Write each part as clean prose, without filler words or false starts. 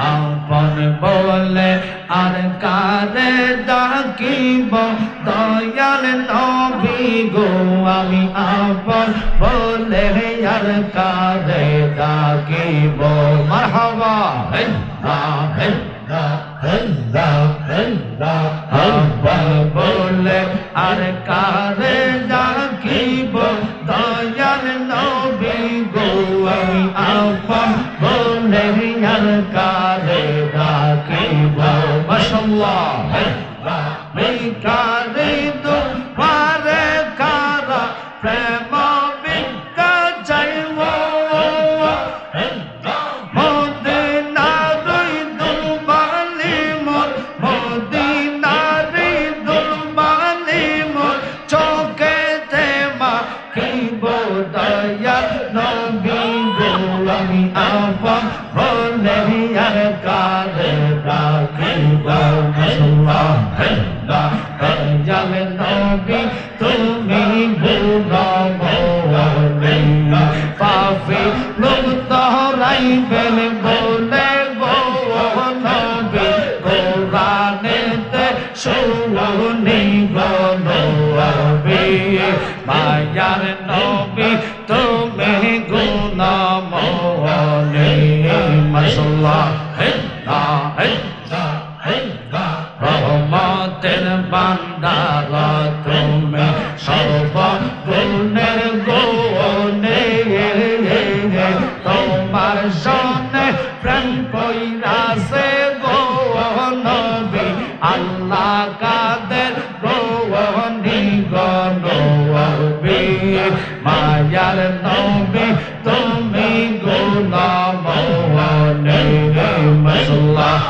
আপন বলে আর কারে ডাকিব দয়াল নবী গো আমি আপন বলে আর কারে ডাকিব মারহাবা আপন বলে আর কারে ডাকিব দয়াল নবী গো আমি আপন বলে আর কারে ডাকিব মাশাআল্লাহ কারে দুয়ারে কারা প্রেম বিদ্যা চাইব মদিনার দুলবালি মোর মদিনার দুলবালি মোর চোখেতে মাখিব দয়াল নবী গো আমি আপন বলে আর কারে ডাকিব মাশাআল্লাহ দয়াল নবী তুমি গুণময় পাপী লোক তহরাইবেন বলে গো নবী কোরআনেতে শুনি গো নবী মায়ার নবী তুমি গুণময় মাশাআল্লাহ রহমতের বান্দার তুমি সর্বগুণের গুণে তোমার সনে প্রেম কইরাছে গো নবী আল্লাহ কাদের গনি গো নবী মায়ার নবী তুমি গুণময় মাশাআল্লাহ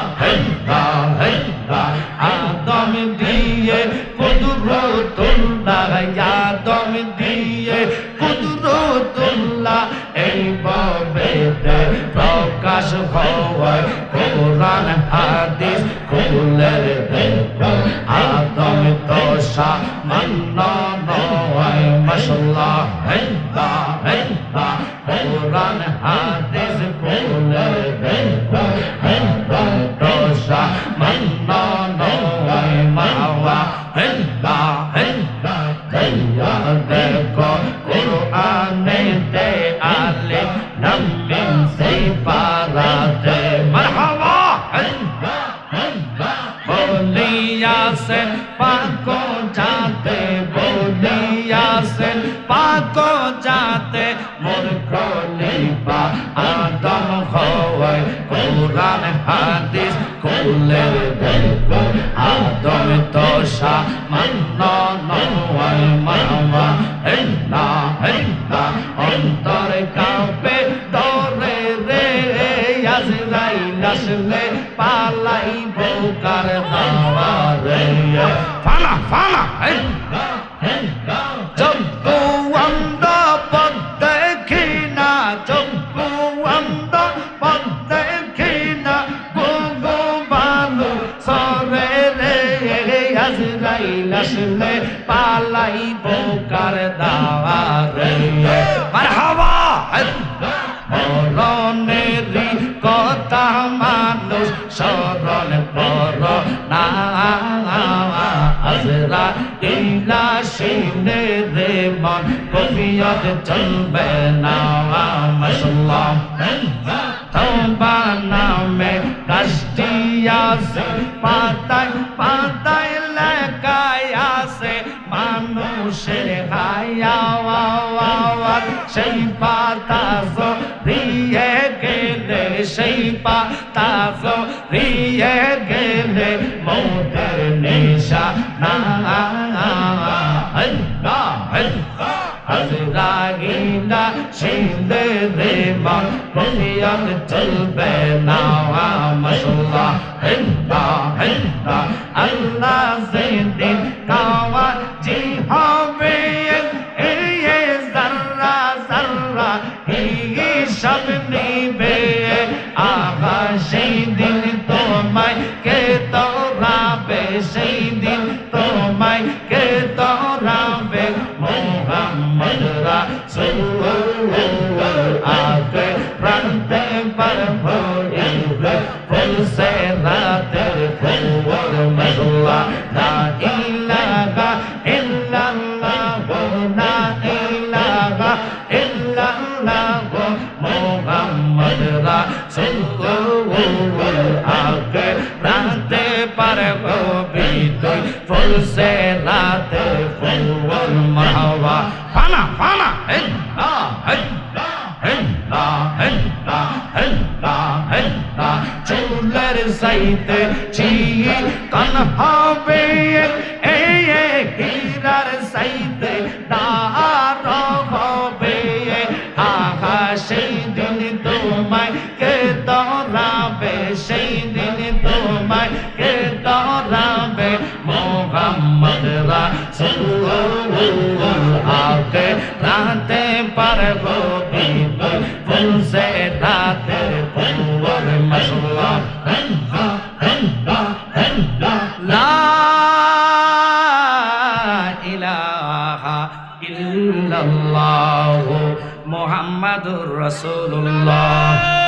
আদম দিয়ে কুদরতুল্লাহ আদম দিয়ে কুদরতুল্লাহ এই ভাবে প্রকাশ হয় কোরআন হাদিস খুলে দেখো আদম তো সামান্য নয় মাশাআল্লাহ কোরআন হাদিস খুলে দেখো আদম তো সামান্য নয় মাওয়া দেখো কোরআনেতে আলিফ লাম মিম সিফারাতে মারহাবা বলিয়াছেন পাক যাতে বলিয়াছেন পাক যাতে মোর খলিফা আদম হয় কোরআন হাদিস খুলে দেখো আদম তো সামান্য নয় মাওয়া অন্তর কাঁপে দরে রে আজরাইল আসলে পালাইব কার দাওয়ারে ফানা ফানা জব্বু অন্ধ পথ দেখি না জব্বু অন্ধ পথ দেখি না গো বালু সরে রে আজরাইল আসলে পালাইব কার দাওয়ারে মারহাবা মরণেরই কথা মানুষ স্মরণ কর না আজরাইল আসিলে রে মন কফিয়ত চলবে না মাশাআল্লাহ তওবা নামে কাশটি আছে পাতায় পাতায় লেখায় আছে মানুষের হায়াওয়াত সেই পাতা জড়িয়ে গেলে সেই পাতা জড়িয়ে গেলে মৌতের নিশানা আজরাইল আসিলে রে মন কফিয়ত চলবে না মাশাআল্লাহ আল্লাহ যেদিন কাওয়াজি হবে জাররা জাররা হিসাব নিবে আহা সেই দিন তোমায় কে তোরাবে সেই দিন তোমায় কে তোরাবে মোহাম্মদ রাসূল রাসূল আগে রাতে পারবো বিদয় ফুলসে রাতে ফুল মারহাবা ফানা ফানা হেল্লা হেল্লা হেল্লা হেল্লা হেল্লা হেল্লা চুলের সাইতে চি কান হবে হীরার সাইতে দার হবে আহা সেই দিন তোমায় কে দরাবে সেই দিন তোমায় কে দরাবে মোহাম্মদ রাসূল আগে রাতে পারবো বিদয় ফুলসে রাতে ফুল মাশাআল্লাহ লা ইলাহা ইল্লাল্লাহু মুহাম্মাদুর রাসূলুল্লাহ